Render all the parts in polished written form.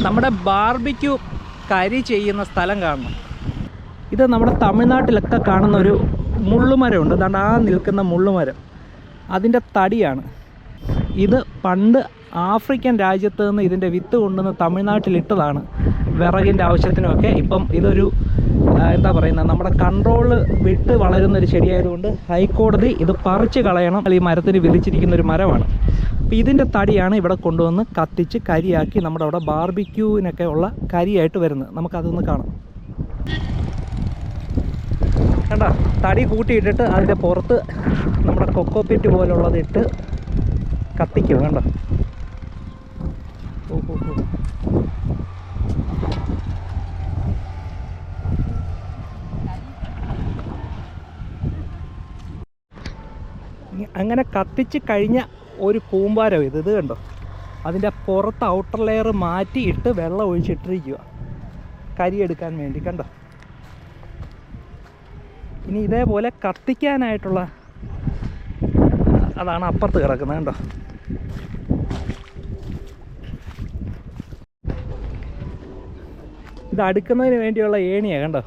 നമ്മുടെ ബാർബിക്യൂ കരി ചെയ്യുന്ന സ്ഥലം കാണണം. ഇത് നമ്മുടെ തമിഴ്നാട്ടിലൊക്കെ കാണുന്ന ഒരു മുള്ളുമരമുണ്ട്. അതുകൊണ്ട് ആ നിൽക്കുന്ന മുള്ളുമരം അതിൻ്റെ തടിയാണ്. ഇത് പണ്ട് ആഫ്രിക്കൻ രാജ്യത്ത് നിന്ന് ഇതിൻ്റെ വിത്ത് കൊണ്ടുവന്ന് തമിഴ്നാട്ടിലിട്ടതാണ് വിറകിൻ്റെ ആവശ്യത്തിനുമൊക്കെ. ഇപ്പം ഇതൊരു എന്താ പറയുന്നത്, നമ്മുടെ കൺട്രോള് വിട്ട് വളരുന്നൊരു ചെടിയായതുകൊണ്ട് ഹൈക്കോടതി ഇത് പറിച്ച് കളയണം. ഈ മരത്തിന് വിധിച്ചിരിക്കുന്നൊരു മരമാണ്. അപ്പോൾ ഇതിൻ്റെ തടിയാണ് ഇവിടെ കൊണ്ടുവന്ന് കത്തിച്ച് കരിയാക്കി നമ്മുടെ അവിടെ ബാർബിക്യൂവിനൊക്കെ ഉള്ള കരിയായിട്ട് വരുന്നത്. നമുക്കതൊന്ന് കാണാം. കണ്ടോ, തടി കൂട്ടിയിട്ടിട്ട് അതിൻ്റെ പുറത്ത് നമ്മുടെ കൊക്കോപ്പിറ്റ് പോലുള്ളതിട്ട് കത്തിക്കും. കണ്ടോ, അങ്ങനെ കത്തിച്ച് കഴിഞ്ഞ ഒരു കൂമ്പാരം ഇത് കണ്ടോ. അതിൻ്റെ പുറത്ത് ഔട്ടർ ലെയർ മാറ്റിയിട്ട് വെള്ളം ഒഴിച്ചിട്ടിരിക്കുക കരിയെടുക്കാൻ വേണ്ടി. കണ്ടോ, ഇനി ഇതേപോലെ കത്തിക്കാനായിട്ടുള്ള അതാണ് അപ്പുറത്ത് കിടക്കുന്നത്. കണ്ടോ, ഇത് അടുക്കുന്നതിന് വേണ്ടിയുള്ള ഏണിയാണ്. കണ്ടോ,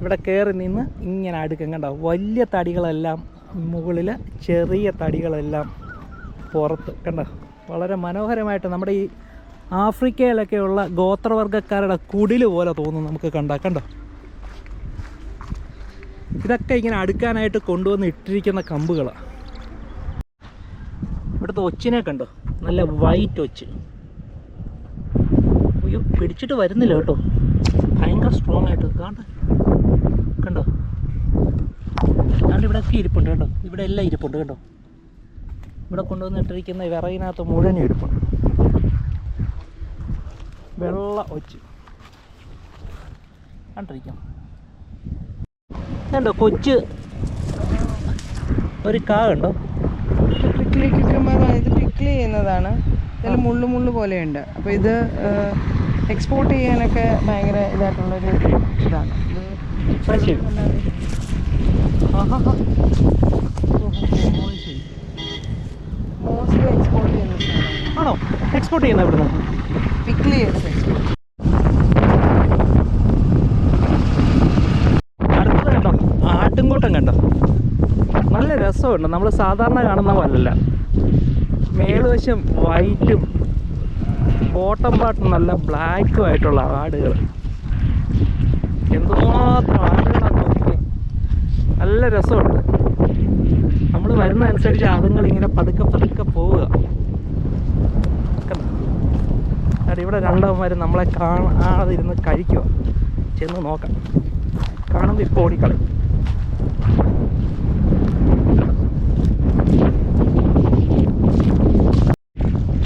ഇവിടെ കയറി നിന്ന് ഇങ്ങനെ അടുക്കും. കണ്ടോ, വലിയ തടികളെല്ലാം മുകളിൽ, ചെറിയ തടികളെല്ലാം പുറത്ത്. കണ്ടോ, വളരെ മനോഹരമായിട്ട് നമ്മുടെ ഈ ആഫ്രിക്കയിലൊക്കെയുള്ള ഗോത്രവർഗ്ഗക്കാരുടെ കുടിൽ പോലെ തോന്നും നമുക്ക് കണ്ടാൽ. കണ്ടോ, ഇതൊക്കെ ഇങ്ങനെ അടുക്കാനായിട്ട് കൊണ്ടുവന്ന് ഇട്ടിരിക്കുന്ന കമ്പുകളാണ്. ഇവിടുത്തെ ഒച്ചിനെ കണ്ടോ, നല്ല വൈറ്റ് ഒച്ച്. അയ്യോ, പിടിച്ചിട്ട് വരുന്നില്ല കേട്ടോ, ഭയങ്കര സ്ട്രോങ് ആയിട്ട്. കണ്ടോ, ഇവിടെയൊക്കെ ഇരിപ്പുണ്ട്. കേട്ടോ, ഇവിടെ എല്ലാം ഇരിപ്പുണ്ട്. കേട്ടോ, ഇവിടെ കൊണ്ടുവന്നിട്ടിരിക്കുന്ന വിറകിനകത്ത് മുഴുവനും ഇരിപ്പുണ്ട്. വെള്ള ഒച്ച് കണ്ടിരിക്കാം. കണ്ടോ, കൊച്ച് ഒരു കാ കണ്ടോ. ഇത് പിക്കിൾ ചെയ്യുന്നതാണ്. ഇതിൽ മുള്ളു പോലെയുണ്ട്. അപ്പോൾ ഇത് എക്സ്പോർട്ട് ചെയ്യാനൊക്കെ ഭയങ്കര ഇതായിട്ടുള്ളൊരു ഇതാണ്. ശരി, മോസ്റ്റ്ലി എക്സ്പോർട്ട് ചെയ്യുന്ന ആണോ? എക്സ്പോർട്ട് ചെയ്യുന്ന ഇവിടുന്ന് പിക്കിൾ ചെയ്ത് എക്സ്പോർട്ട്. അടുത്തത് കണ്ടോ, ആട്ടുംകൂട്ടം കണ്ടോ, നല്ല രസമുണ്ട്. നമ്മൾ സാധാരണ കാണുന്ന പോലല്ല. മേളുവശം വൈറ്റും ബോട്ടം പാർട്ട് നല്ല ബ്ലാക്കും ആയിട്ടുള്ള ആടുകൾ. എന്തുമാത്രം ആടുകളാണ് നോക്കിയത്. നല്ല രസമുണ്ട്. നമ്മൾ വരുന്നതനുസരിച്ച് അതുങ്ങൾ ഇങ്ങനെ പതുക്കെ പതുക്കെ പോവുക. ഇവിടെ രണ്ടവന്മാർ നമ്മളെ കാണാതിരുന്ന് കഴിക്കുക. ചെന്ന് നോക്കാം. കാണുമ്പോൾ ഇപ്പോൾ ഓടിക്കളി.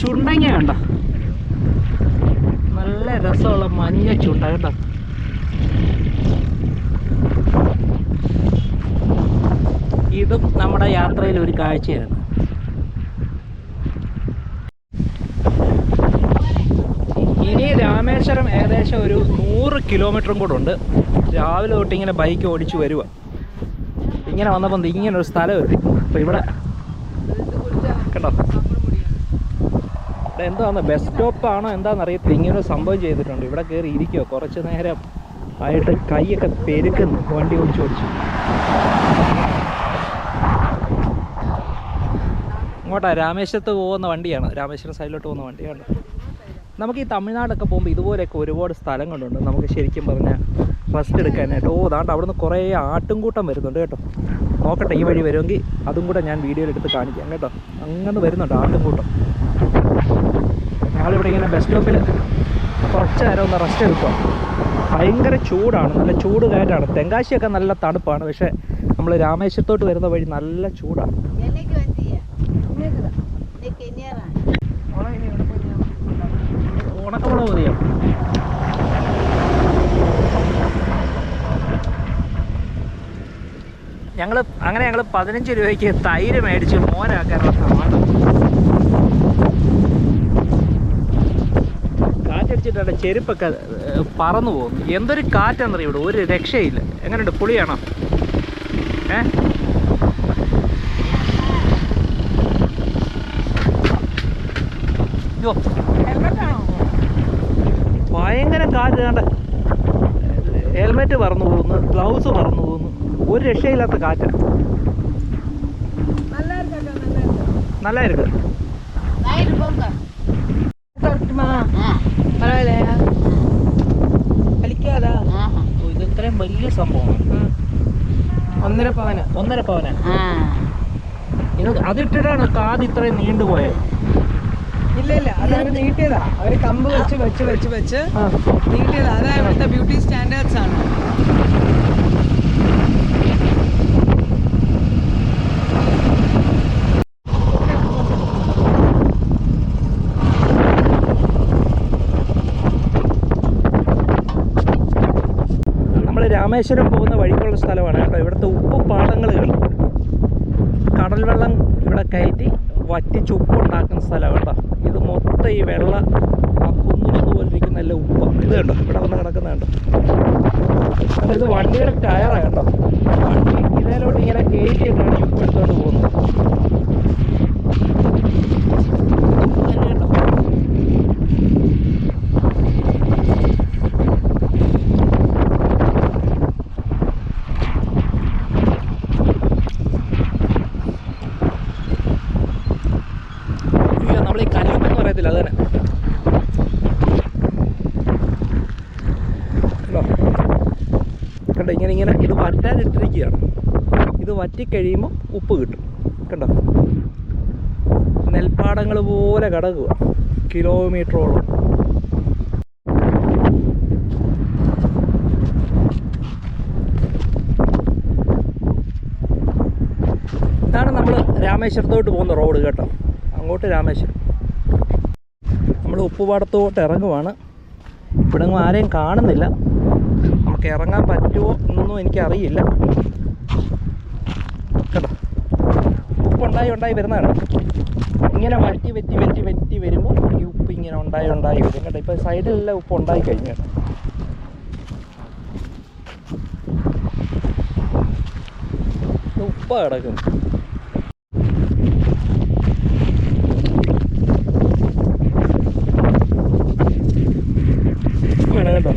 ചുണ്ടങ്ങ കണ്ട, നല്ല രസമുള്ള മഞ്ഞ ചുണ്ട. കേട്ടോ, ഇതും നമ്മുടെ യാത്രയിൽ ഒരു കാഴ്ചയാണ്. ഇനി രാമേശ്വരം ഏകദേശം ഒരു 100 കിലോമീറ്ററും കൂടെ ഉണ്ട്. രാവിലെ തൊട്ട് ഇങ്ങനെ ബൈക്ക് ഓടിച്ച് വരിക. ഇങ്ങനെ വന്നപ്പോൾ ഇങ്ങനൊരു സ്ഥലം എത്തി. അപ്പോൾ ഇവിടെ കേട്ടോ, ഇവിടെ എന്താണെന്ന് ബസ് സ്റ്റോപ്പാണോ എന്താണെന്ന് അറിയത്തില്ല. ഇങ്ങനൊരു സംഭവം ചെയ്തിട്ടുണ്ട്. ഇവിടെ കയറി ഇരിക്കുക. കുറച്ച് നേരം ആയിട്ട് കൈയൊക്കെ പെരുക്കുന്നു വണ്ടി ഓടിച്ച്. ഇങ്ങോട്ടാ രാമേശ്വരത്ത് പോകുന്ന വണ്ടിയാണ്. രാമേശ്വരം സൈഡിലോട്ട് പോകുന്ന വണ്ടിയാണ്. നമുക്ക് ഈ തമിഴ്നാടൊക്കെ പോകുമ്പോൾ ഇതുപോലെയൊക്കെ ഒരുപാട് സ്ഥലങ്ങളുണ്ട് നമുക്ക് ശരിക്കും പറഞ്ഞാൽ റെസ്റ്റ് എടുക്കാനായിട്ട്. അതാണ്ട് അവിടെ നിന്ന് കുറേ ആട്ടുംകൂട്ടം വരുന്നുണ്ട്. കേട്ടോ, നോക്കട്ടെ, ഈ വഴി വരുമെങ്കിൽ അതും കൂടെ ഞാൻ വീഡിയോയിൽ എടുത്ത് കാണിക്കാം. കേട്ടോ, അങ്ങനെ വരുന്നുണ്ട് ആട്ടുംകൂട്ടം. ഞങ്ങളിവിടെ ഇങ്ങനെ ബസ് സ്റ്റോപ്പിൽ കുറച്ച് നേരം ഒന്ന് റെസ്റ്റ് എടുക്കുക. ഭയങ്കര ചൂടാണ്, നല്ല ചൂട് കയറ്റാണ്. തെങ്കാശിയൊക്കെ നല്ല തണുപ്പാണ്. പക്ഷേ നമ്മൾ രാമേശ്വരത്തോട്ട് വരുന്ന വഴി നല്ല ചൂടാണ്. ഉണക്കമുളക് മതിയോ? ഞങ്ങൾ 15 രൂപയ്ക്ക് തൈര് മേടിച്ച് മോരാക്കാനുള്ള ശ്രമമാണ്. കാറ്റടിച്ചിട്ട് ചെരുപ്പൊക്കെ പറന്നു പോകുന്നു. എന്തൊരു കാറ്റാണെന്നറിയോ ഇവിടെ, ഒരു രക്ഷയില്ല. എങ്ങനെയുണ്ട്, പുളിയാണോ? കാറ്റ് കണ്ട, ഹെൽമെറ്റ് പറന്നു പോകുന്നു, ഗ്ലൗസ് പറന്നു പോകുന്നു, ഒരു രക്ഷയില്ലാത്ത കാറ്റാണ്. நல்லா இருக்கு. കളിക്കാതാ ഇത് ഇത്രയും വലിയ സംഭവം. 1.5 പവന. 1.5 പവന. അതിട്ടിട്ടാണ് കാത് ഇത്രയും നീണ്ടുപോയത്. ഇല്ല അത് അവർ നീട്ടിയതാ. അവര് കമ്പ് വെച്ച് നീട്ടിയതാ. അതാ ഇവിടുത്തെ ബ്യൂട്ടി സ്റ്റാൻഡേർഡ്സ് ആണ്. രാമേശ്വരം പോകുന്ന വഴിക്കുള്ള സ്ഥലമാണ് കേട്ടോ. ഇവിടുത്തെ ഉപ്പ് പാടങ്ങൾ കണ്ടു. കടൽ വെള്ളം ഇവിടെ കയറ്റി വറ്റിച്ച് ഉപ്പുണ്ടാക്കുന്ന സ്ഥലമാണ് കേട്ടോ. ഇത് മൊത്തം ഈ വെള്ള ആ കുന്നുകുന്നു പോലെ ഇരിക്കുന്ന എല്ലാം ഉപ്പ്. ഇത് കണ്ടോ, ഇവിടെ വന്ന് കിടക്കുന്ന കണ്ടോ. ഇത് വണ്ടിയുടെ ടയറാണ് കേട്ടോ. വണ്ടി ഇതിലോട്ട് ഇങ്ങനെ കയറ്റിയിട്ടാണ് ഈ ഉപ്പ് എടുത്തുകൊണ്ട് പോകുന്നത്. അത് തന്നെ കണ്ടോ. ഇങ്ങനെ ഇത് വറ്റാനിട്ടിരിക്കുകയാണ്. ഇത് വറ്റിക്കഴിയുമ്പോൾ ഉപ്പ് കിട്ടും. കണ്ടോ, നെൽപ്പാടങ്ങൾ പോലെ കിടക്കുക കിലോമീറ്ററോളം. ഇതാണ് നമ്മൾ രാമേശ്വരത്തോട്ട് പോകുന്ന റോഡ് കേട്ടോ. അങ്ങോട്ട് രാമേശ്വരം. നമ്മൾ ഉപ്പുപാടത്തോട്ട് ഇറങ്ങുവാണ്. ഇവിടെ ആരെയും കാണുന്നില്ല. നമുക്ക് ഇറങ്ങാൻ പറ്റുമോ എന്നൊന്നും എനിക്കറിയില്ല കേട്ടോ. ഉപ്പുണ്ടായി വരുന്നതാണ്. ഇങ്ങനെ വറ്റി വരുമ്പോൾ ഈ ഉപ്പ് ഇങ്ങനെ ഉണ്ടായി വരും കേട്ടോ. ഇപ്പോൾ സൈഡിലെല്ലാം ഉപ്പ് ഉണ്ടായി കഴിഞ്ഞു കേട്ടോ. ഉപ്പ കിടക്കുന്നു. കേട്ടോ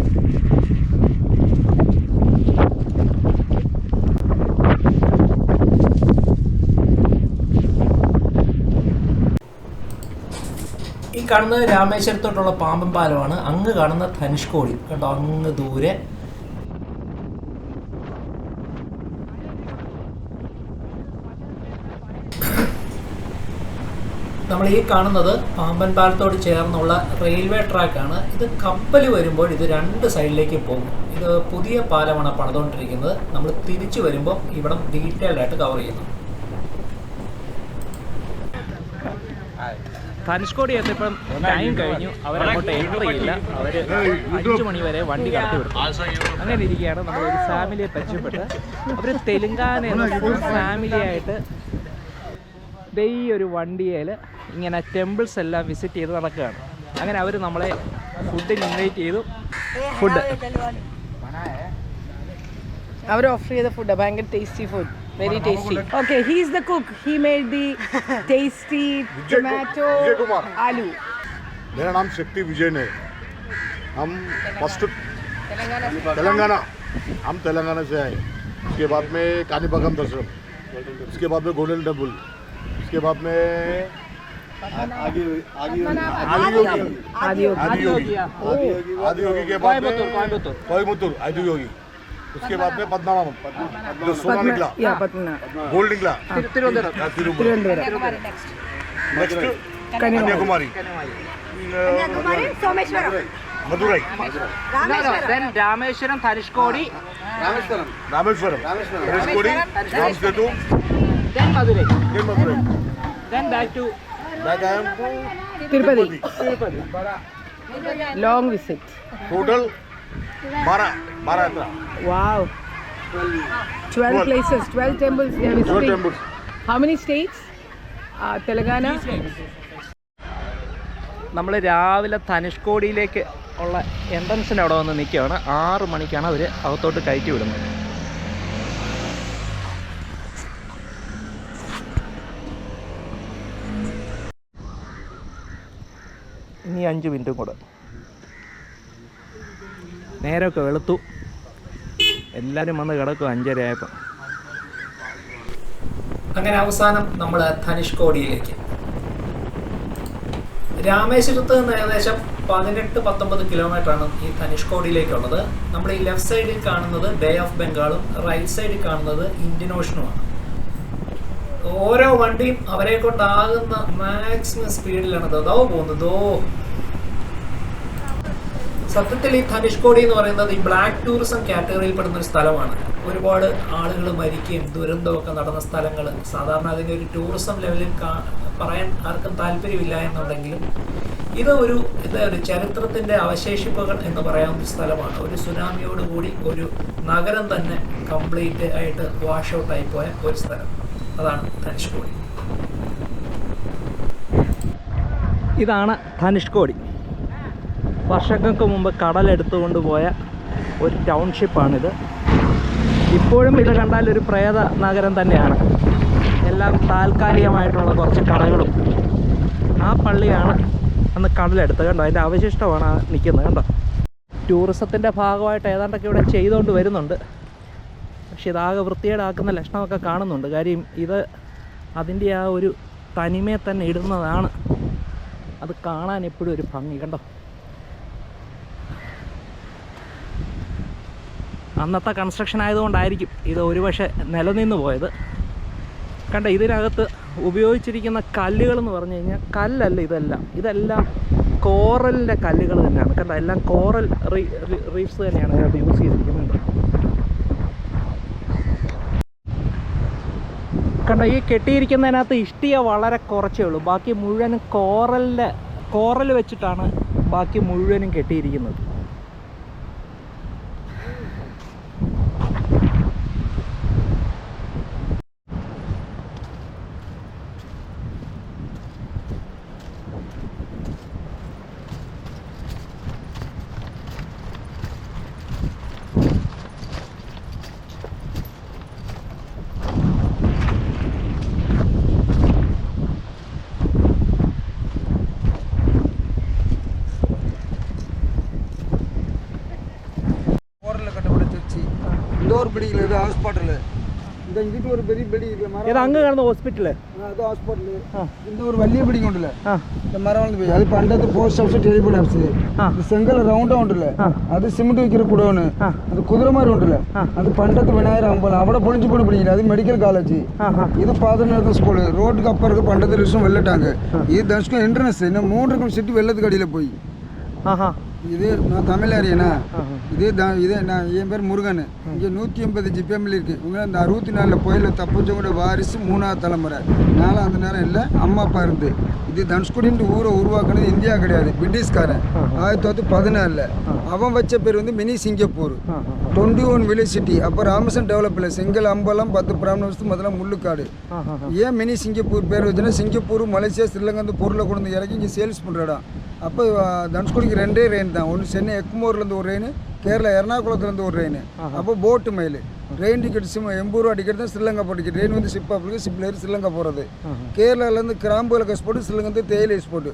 ഈ കാണുന്നത് രാമേശ്വരത്തോട്ടുള്ള പാമ്പൻ പാലമാണ്. അങ്ങ് കാണുന്ന ധനുഷ്കോടി കേട്ടോ, അങ്ങ് ദൂരെ. നമ്മൾ ഈ കാണുന്നത് പാമ്പൻ പാലത്തോട് ചേർന്നുള്ള റെയിൽവേ ട്രാക്കാണ്. ഇത് കപ്പൽ വരുമ്പോൾ ഇത് 2 സൈഡിലേക്ക് പോകും. ഇത് പുതിയ പാലമാണ് പണിതുകൊണ്ടിരിക്കുന്നത്. നമ്മൾ തിരിച്ചു വരുമ്പോൾ ഇവിടെ ഡീറ്റെയിൽഡ് ആയിട്ട് കവർ ചെയ്യുന്നു. ധനുഷ്കോടി എത്തിയപ്പം ടൈം കഴിഞ്ഞു. അവരങ്ങോട്ട് എൻട്രി ഇല്ല. അവർ 5 മണി വരെ വണ്ടി കടത്തി വിടും. അങ്ങനെ ഇരിക്കുകയാണ് നമ്മളൊരു ഫാമിലിയെ പരിചയപ്പെട്ട്. അവർ തെലുങ്കാനയിൽ ഫുൾ ഫാമിലിയായിട്ട് ഈ ഒരു വണ്ടിയിൽ ഇങ്ങനെ ടെമ്പിൾസ് എല്ലാം വിസിറ്റ് ചെയ്ത് നടക്കുകയാണ്. അങ്ങനെ അവർ നമ്മളെ ഫുഡിന് ഇൻവൈറ്റ് ചെയ്തു. ഫുഡ് അവർ ഓഫർ ചെയ്ത ഫുഡ് ഭയങ്കര tasty food. Very tasty. Okay, he's the cook. He made the tasty tomato aloo. मेरा नाम शक्ति विजय है. हम फर्स्ट तेलंगाना. हम तेलंगाना से आए. उसके बाद में कानीपाकम दर्शन. उसके बाद में गोल्डन टेम्पल. उसके बाद में आदियोगी के बाद में कोयम्बतूर आदियोगी. उसके बाद में पद्मावत जो सोना निकला, गोल्ड निकला, Thiruvananthapuram. Next Kanyakumari, Someshwaram, Madurai, Rameswaram, Dhanushkodi, Rameswaram, Dhanushkodi, Ramsetu, then Madurai, then back I am to Tirupati. Long visit. Total 12 यात्रा. Wow. 12 places, 12 temples they are visiting. 12 temples. How many states? Telangana. നമ്മൾ രാവിലെ ധനുഷ്കോടിയിലേക്ക് ഉള്ള എൻട്രൻസിന് അവിടെ വന്ന് നിൽക്കുകയാണ്. 6 മണിക്കാണ് അവർ അകത്തോട്ട് കയറ്റി വിടുന്നത്. ഇനി 5 മിനിറ്റും കൂടെ. നേരമൊക്കെ വെളുത്തു. എല്ലാവരും വന്ന് കിടക്കും 5:30 ആയപ്പോൾ. അങ്ങനെ അവസാനം നമ്മൾ ധനുഷ്കോടിയിലേക്ക്. രാമേശ്വരത്ത് നിന്ന് ഏകദേശം 18-19 കിലോമീറ്ററാണ് ഈ ധനുഷ്കോടിയിലേക്കുള്ളത്. നമ്മൾ ഈ ലെഫ്റ്റ് സൈഡിൽ കാണുന്നത് ബേ ഓഫ് ബംഗാളും റൈറ്റ് സൈഡിൽ കാണുന്നത് ഇന്ത്യൻ ഓഷനുമാണ്. ഓരോ വണ്ടിയും അവരെ കൊണ്ടാകുന്ന മാക്സിമം സ്പീഡിലാണ് അതോ പോകുന്നത്. സത്യത്തിൽ ഈ ധനുഷ്കോടി എന്ന് പറയുന്നത് ഈ ബ്ലാക്ക് ടൂറിസം കാറ്റഗറിയിൽ പെടുന്ന ഒരു സ്ഥലമാണ്. ഒരുപാട് ആളുകൾ മരിക്കുകയും ദുരന്തമൊക്കെ നടന്ന സ്ഥലങ്ങൾ. സാധാരണ അതിൻ്റെ ഒരു ടൂറിസം ലെവലിൽ പറയാൻ ആർക്കും താല്പര്യമില്ല എന്നുണ്ടെങ്കിലും ഇത് ഒരു ചരിത്രത്തിൻ്റെ അവശേഷിപ്പുകൾ എന്ന് പറയാവുന്ന ഒരു സ്ഥലമാണ്. ഒരു സുനാമിയോടുകൂടി ഒരു നഗരം തന്നെ കംപ്ലീറ്റ് ആയിട്ട് വാഷ് ഔട്ടായി പോയ ഒരു സ്ഥലം. അതാണ് ധനുഷ്കോടി. ഇതാണ് ധനുഷ്കോടി. വർഷങ്ങൾക്ക് മുമ്പ് കടലെടുത്തുകൊണ്ട് പോയ ഒരു ടൗൺഷിപ്പാണിത്. ഇപ്പോഴും ഇത് കണ്ടാൽ ഒരു പ്രേത നഗരം തന്നെയാണ്. എല്ലാം താൽക്കാലികമായിട്ടുള്ള കുറച്ച് കടകളും. ആ പള്ളിയാണ് അന്ന് കടലെടുത്തത്. കണ്ടോ, അതിൻ്റെ അവശിഷ്ടമാണ് ആ നിൽക്കുന്നത്. കണ്ടോ, ടൂറിസത്തിൻ്റെ ഭാഗമായിട്ട് ഏതാണ്ടൊക്കെ ഇവിടെ ചെയ്തുകൊണ്ട് വരുന്നുണ്ട്. പക്ഷെ ഇതാകെ വൃത്തികേടാക്കുന്ന ലക്ഷണമൊക്കെ കാണുന്നുണ്ട്. കാര്യം ഇത് അതിൻ്റെ ആ ഒരു തനിമയെ തന്നെ ഇടുന്നതാണ്. അത് കാണാൻ എപ്പോഴും ഒരു ഭംഗി. കണ്ടോ, അന്നത്തെ കൺസ്ട്രക്ഷൻ ആയതുകൊണ്ടായിരിക്കും ഇത് ഒരുപക്ഷെ നിലനിന്ന് പോയത്. കണ്ട, ഇതിനകത്ത് ഉപയോഗിച്ചിരിക്കുന്ന കല്ലുകളെന്ന് പറഞ്ഞു കഴിഞ്ഞാൽ കല്ലല്ല, ഇതെല്ലാം കോറലിൻ്റെ കല്ലുകൾ തന്നെയാണ്. കണ്ട, എല്ലാം കോറൽ റീഫ്സ് തന്നെയാണ് അതിനകത്ത് യൂസ് ചെയ്തിരിക്കുന്നത്. കണ്ട, ഈ കെട്ടിയിരിക്കുന്നതിനകത്ത് ഇഷ്ടിക വളരെ കുറച്ചേ ഉള്ളൂ. ബാക്കി മുഴുവനും കോറൽ വെച്ചിട്ടാണ് ബാക്കി മുഴുവനും കെട്ടിയിരിക്കുന്നത്. ஹாஸ்பிட்டல் இந்த இங்கிட்டு ஒரு பெரிய பில்டிங் இருக்குல்ல மரம். இது அங்கே கிடந்த ஹாஸ்பிட்டல். அது ஹாஸ்பிட்டல். இந்த ஒரு വലിയ பில்டிங் ഉണ്ടല്ലേ, இந்த മരം വന്ന് പോയി. അത് പണ്ടത്തെ പോസ്റ്റ് ഓഫീസ് ടെലിഫോൺ ഓഫീസ്. ഇത് സെങ്കൽ റൗണ്ട് ഉണ്ടല്ലേ, അത് സിമെന്റ് വിൽക്കുന്ന കുടവണ്. അത് കുതിരമാരം ഉണ്ടല്ലേ, അത് പണ്ടത്തെ വിനായകർ അമ്പലം. അവിടെ പൊളിച്ചു പോയി പിടിക്കില്ല, അത് മെഡിക്കൽ കോളേജ്. ഇത് പാതനത്തെ സ്കൂള്. ரோட்டுக்கு அப்புறம் பண்டത്തെ வருஷம் வெள்ளட்டாங்க. இது தனுஷ்கோடி என்ட்ரன்ஸ். இன்னும் 3 கிலோமீட்டர் வெள்ளத்துக்கு அடியில் போய். இது நான் தமிழ் அறியனா. இது நான் என் பேர் முருகன். இங்கே 180 ஜிபிஎம்ல இருக்கு. இவங்க அந்த 64 புயலில் தப்பிச்சவங்களோட வாரிசு 3ஆவது தலைமுறை. 4ஆவது நேரம் இல்லை, அம்மா அப்பா இருந்து. இது தனுஷ்கோடின்ற ஊரை உருவாக்குனது இந்தியா கிடையாது, பிரிட்டிஷ்காரன். 1914. அவன் வச்ச பேர் வந்து மினி சிங்கப்பூர். 21 village city. அப்போ ராமசன் டெவலப் இல்லை. செங்கல் அம்பலம் 10 பிராமண வருஷத்துக்கு முதல்ல முள்ளுக்காடு. ஏன் மினி சிங்கப்பூர் பேர் வச்சுன்னா, சிங்கப்பூர் மலேசியா ஸ்ரீலங்கா வந்து பொருளை கொண்டு வந்து இறக்கி இங்கே சேல்ஸ் பண்ணுற இடம். அப்போ தனுஷ்கோடிக்கு 2 ரெயின் தான். ஒன்று சென்னை எக்மோர்லேருந்து ஒரு ரெயின், கேரளா எர்ணாகுளத்துலேருந்து ஒரு ரெயின். அப்போ போட்டு மைல் ட்ரெயின் டிக்கெட் 80 ரூபா டிக்கெட் தான் ஸ்ரீலங்கா போட்டு. ட்ரெயின் வந்து ஷிப் ஆஃப்ருக்கு, ஷிப்பில் ஏறி ஸ்ரீலங்கா போகிறது. கேரளாவிலேருந்து கிராம்பு எக்ஸ்போர்ட், ஸ்ரீலங்கா வந்து தேயிலை எக்ஸ்போர்ட்.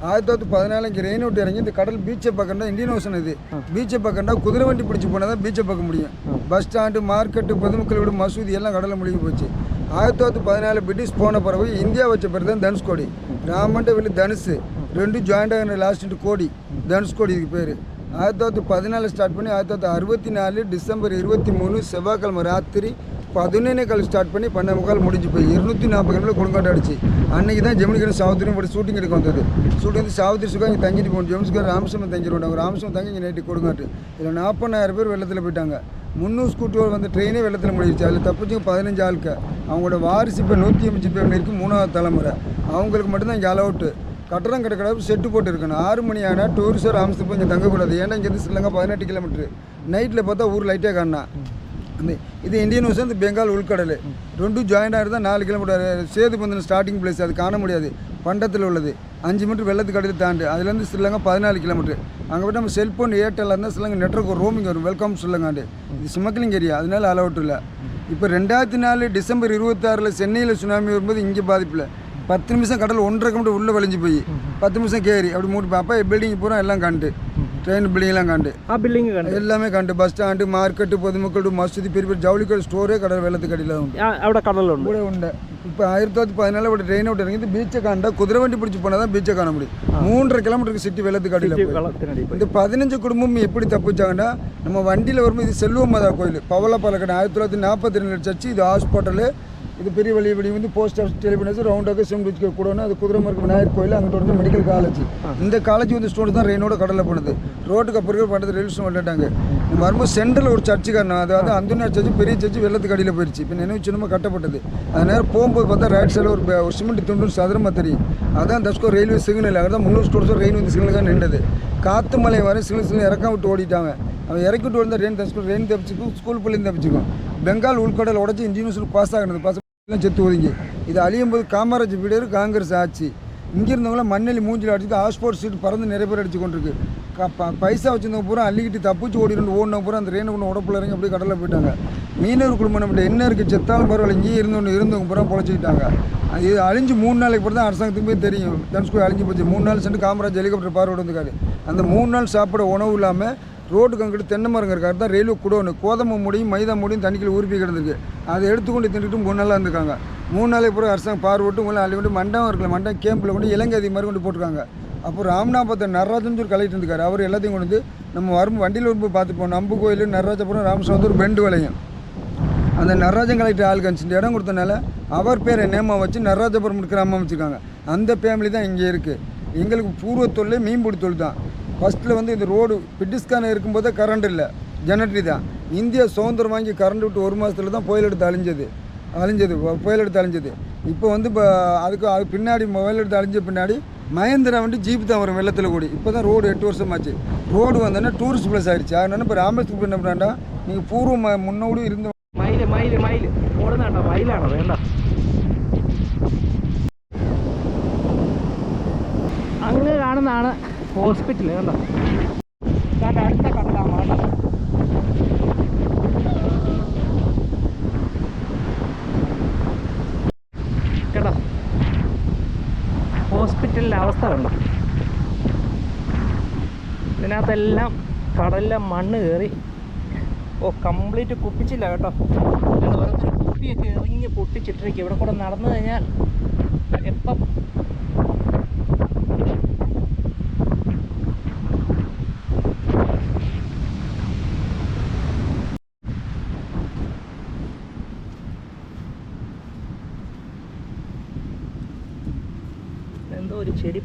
1914 இங்கே ரெயின் விட்டு இறங்கி இந்த கடல் பீச்சை பக்கம்னா இந்தியன் ஓஷன். இது பீச்சை பக்கம்னா குதிரை வண்டி பிடிச்சி போனால் தான் பீச்சை பார்க்க முடியும். பஸ் ஸ்டாண்டு, மார்க்கெட்டு, பொதுமக்கள் வீடு, மசூதி எல்லாம் கடலில் முழுகி போச்சு. 1914 பிரிட்டிஷ் போன பிறகு இந்தியா வச்ச பேர் தான் தனுஷ்கோடி. ராமண்ட வெளி தனுஷ் 2 ஜாயிண்ட் ஆகிற லாஸ்ட் கோடி, தனுஷ்கோடி இதுக்கு பேர். 1914 ஸ்டார்ட் பண்ணி 1964 டிசம்பர் 23 செவ்வாய்க்கிழமை ராத்திரி 11:15 ஸ்டார்ட் பண்ணி 12:15 முடிஞ்சு போய் 240 கிலோமீட்டர் கொடுங்காட்டு அடிச்சு. அன்றைக்கி தான் ஜெமினிகன் சாவுத்திரியும் போட்டு ஷூட்டிங் எடுக்க வந்தது. ஷூட்டிங் வந்து சாவுத்திரி சுக்கா இங்கே தங்கிட்டு போகணும். ஜெமினிஸ்கார் ராமேஸ்வரம் தங்கிடுவாங்க. ராமேஸ்வரம் தங்கி இங்கே நைட்டு கொடுங்காட்டு. இதில் 40,000 பேர் வெள்ளத்தில் போயிட்டாங்க. 300 ஸ்கூட்டர் வந்து ட்ரெயினே வெள்ளத்தில் முடிஞ்சிச்சு. அதில் தப்பிச்சுங்க 15 ஆளுக்கு. அவங்களோட வாரிசு இப்போ 180 பேர் இருக்குது, 3ஆவது தலைமுறை. அவங்களுக்கு மட்டும்தான் இங்கே அலவுட்டு. கட்டடம் கட்டக்கூடாது, செட்டு போட்டு இருக்கணும். 6 மணி ஆனால் டூரிஸ்டர் ராமேஸ்வரம் இங்கே தங்கக்கூடாது. ஏன்னா இங்கேருந்து ஸ்ரீலங்கா 18 கிலோமீட்டரு. நைட்டில் பார்த்தா ஊர் லைட்டாக காணா. அந்த இது இந்தியன் ஓஷன், இந்த பெங்கால் உள்கடல் 2 ஜாயிண்ட் ஆகிருந்தால் 4 கிலோமீட்டர். சேது பந்தன ஸ்டார்டிங் பிளேஸ், அது காண முடியாது. பண்டத்தில் உள்ளது 5 மீட்டர் வெள்ளத்துக்கு கடலில் தாண்டு. அதுலேருந்து ஸ்ரீலங்கா 14 கிலோமீட்டர். அங்கே போய்ட்டு நம்ம செல்ஃபோன் ஏர்டெல் இருந்தால் ஸ்ரீலங்கா நெட்ஒர்க் ஒரு ரோமிங் வரும். வெல்கம் ஸ்ரீலங்காண்டு. இது ஸ்மக்லிங் ஏரியா, அதனால அலவுட் இல்லை. இப்போ 2004 டிசம்பர் 26 சென்னையில் சுனாமி வரும்போது இங்கே பாதிப்பில் 10 நிமிஷம் கடல் 1.5 கிலோமீட்டர் உள்ளே வலிஞ்சு போய் 10 நிமிஷம் கேரி அப்படி மூட்டு. அப்போ பில்டிங் பூரா எல்லாம் கண்டு ട്രെയിൻ ബിൽഡിംഗെല്ലാം കണ്ട് ആ ബിൽഡിംഗ് കണ്ടു. எல்லாமே கண்டு பஸ் ஸ்டாண்டு மார்க்கெட்டு பொதுமக்கள் மசூதி பெரிய பெரிய ஜவுளிக்கடை ஸ்டோரே கடல் வெள்ளத்துக்கு அடியில் உண்டு അവിടെ കടലുണ്ട്. கூட உண்டு. இப்போ 1914 ഇവിടെ ട്രെയിൻ വിട്ട് ഇറങ്ങി ബീച്ചை കണ്ട കുതിര വണ്ടി പിടിച്ച് പോனால் தான் பீச்சை காண முடியும். 3.5 கிலோமீட்டருக்கு சிட்டி வெள்ளத்துக்கு அடியில். இந்த 15 குடும்பம் எப்படி தப்பிச்சாங்கன்னா நம்ம வண்டியில் வரும்போது இது செல்வமாதா கோயில் பவளப்பாலக்கடை 1942 சர்ச்சு, இது ஹாஸ்பிட்டலு, இது பெரிய வழி இப்படி வந்து போஸ்ட் ஆஃபீஸ் டெலிஃபோன் ரவுண்டாக சிமெண்ட் வச்சுக்க கூடணும். அது குதிரைமார்க்கு விநாயகர் கோயில், அங்கிட்ட வந்து மெடிக்கல் காலேஜ். இந்த காலேஜ் வந்து ஸ்டூடெண்ட்ஸ் தான் ரெயினோட கடலில் போனது. ரோட்டுக்கு அப்புறம் பண்ணுறது ரயில்வே ஸ்டேஷன் வந்துட்டாங்க. நம்ம வரும்போது சென்ட்ரல் ஒரு சர்ச்சு காரணம், அதாவது அந்தோனியார் சர்ச்சு பெரிய சர்ச்சு வெள்ளத்துக்கு அடியில் போயிடுச்சு. இப்போ நினைவு சின்னமாக கட்டப்பட்டது. அது நேரம் போகும்போது பார்த்தா ரைட் சைடில் ஒரு சிமெண்ட் துண்டு சதுரமாக தெரியும். அதான் தஸ்கோ ரயில்வே சிக்னல். அங்கே தான் 300 ஸ்டூடெண்ட்ஸும் ரெயின் வந்து சிக்னலுக்காக நின்றது. காற்று மலை வர சிக்னல் இறக்கம் விட்டு ஓடிட்டாங்க. அவன் இறக்கி விட்டு வந்தால் ரெயின் தப்பிச்சுக்கும், ஸ்கூல் பிள்ளைங்க தப்பிச்சுக்கும். பெங்கால் உள்கடல் உடச்சி இன்ஜினியர்ஸ் பாஸ் ஆகினது, பாஸ் எல்லாம் செத்து ஒதுங்கி. இது அழியும் போது காமராஜ் வீடு காங்கிரஸ் ஆட்சி. இங்கே இருந்தவங்களாம் மண்ணெலி மூஞ்சில் அடிச்சுட்டு ஹாஸ்போர்ட் சீட்டு பறந்து நிறைய பேர் அடிச்சு கொண்டிருக்கு. பைசா வச்சுருந்தவங்க பூரா அள்ளிக்கிட்டு தப்பிச்சு ஓடினவங்க பூரா அந்த ரேணு கொண்டு உடப்புல இறங்கி அப்படியே கடலில் போயிட்டாங்க. மீனவர் குடும்பம் நம்மகிட்ட என்ன இருக்குது, செத்தாலும் பரவாயில்ல, இங்கேயே இருந்தவங்க பூரா பொழைச்சிக்கிட்டாங்க. இது அழிஞ்சு 3 நாளைக்கு பிறகு தான் அரசாங்கத்துக்கு போய் தெரியும் தனுஷ்கோடி அழிஞ்சு போச்சு. 3 நாள் சென்று காமராஜ் ஹெலிகாப்டர் பார்வை வந்துக்காரு. அந்த 3 நாள் சாப்பிட உணவு இல்லாமல் ரோட்டுக்கு அங்கிட்டு தென்னை மரங்க இருக்காரு தான் ரயில்வே குடோனு, கோதமை மூடியும் மைதா மூடியும் தண்ணிக்குள்ள ஊருப்பி கிடந்திருக்கு. அதை எடுத்துக்கொண்டு தின்னுட்டு 3 நாளாக இருந்திருக்காங்க. 3 நாளைக்கு பிறகு அரசாங்கம் பார்வைட்டு உங்களை அள்ளி கொண்டு மண்டபம் இருக்கல, மண்டபம் கேம்பில் கொண்டு இலங்கை அதிக மாதிரி கொண்டு போட்டிருக்காங்க. அப்போ ராமநாபத்தை நடராஜன் ஒரு கலெக்டர் இருக்காரு. அவர் எல்லாத்தையும் கொண்டு வந்து நம்ம வண்டியில் வரும்போது பார்த்துப்போம். நம்பு கோயில், நடராஜபுரம், ராமசாமி ஒரு பெண்டு வளையம். அந்த நடராஜன் கலெக்டர் ஆளுக்கு அனுப்பிச்சு இடம் கொடுத்தனால அவர் பேரை நேமாக வச்சு நடராஜபுரம் இருக்கிற அம்மா வச்சுருக்காங்க. அந்த ஃபேமிலி தான் இங்கே இருக்குது. எங்களுக்கு பூர்வ தொழில் மீன்பிடி தொழில் தான். ஃபஸ்ட்டில் வந்து இந்த ரோடு பிரிட்டிஷ்கான இருக்கும்போதே கரண்ட் இல்லை, ஜெனரேட்டரி தான். இந்தியா சுதந்திரம் வாங்கி கரண்ட் விட்டு 1 மாதத்துல தான் புயல் எடுத்து அழிஞ்சது. இப்போ வந்து அது பின்னாடி புயல் எடுத்து அழிஞ்ச பின்னாடி மகேந்திரா வண்டி ஜீப் தான் வரும் வெள்ளத்தில் கூடி. இப்போ தான் ரோடு 8 வருஷமாச்சு. ரோடு வந்தோன்னா டூரிஸ்ட் பிளேஸ் ஆகிடுச்சு. அதனால இப்போ ராமேஸ்வரத்துக்கு என்ன பண்ணாண்டா நீங்கள் பூர்வ முன்னோடு இருந்த മയില് ഓടുന്നാട്ടോ, മയിലാണോ വേണ്ട. അങ്ങ് കാണുന്നതാണ് ഹോസ്പിറ്റൽ. കണ്ടോ, അടുത്ത കടലാണ് കേട്ടോ. ഹോസ്പിറ്റലിൻ്റെ അവസ്ഥ കണ്ടോ. ഇതിനകത്തെല്ലാം കടലിലെ മണ്ണ് കയറി കംപ്ലീറ്റ് കുപ്പിച്ചില്ല കേട്ടോ. ഓരോരുത്തർ കുപ്പിയൊക്കെ എറിഞ്ഞ് പൊട്ടിച്ചിട്ടിരിക്കും. ഇവിടെ കൂടെ നടന്നു കഴിഞ്ഞാൽ എപ്പം എന്തോ ഒരു ചെടി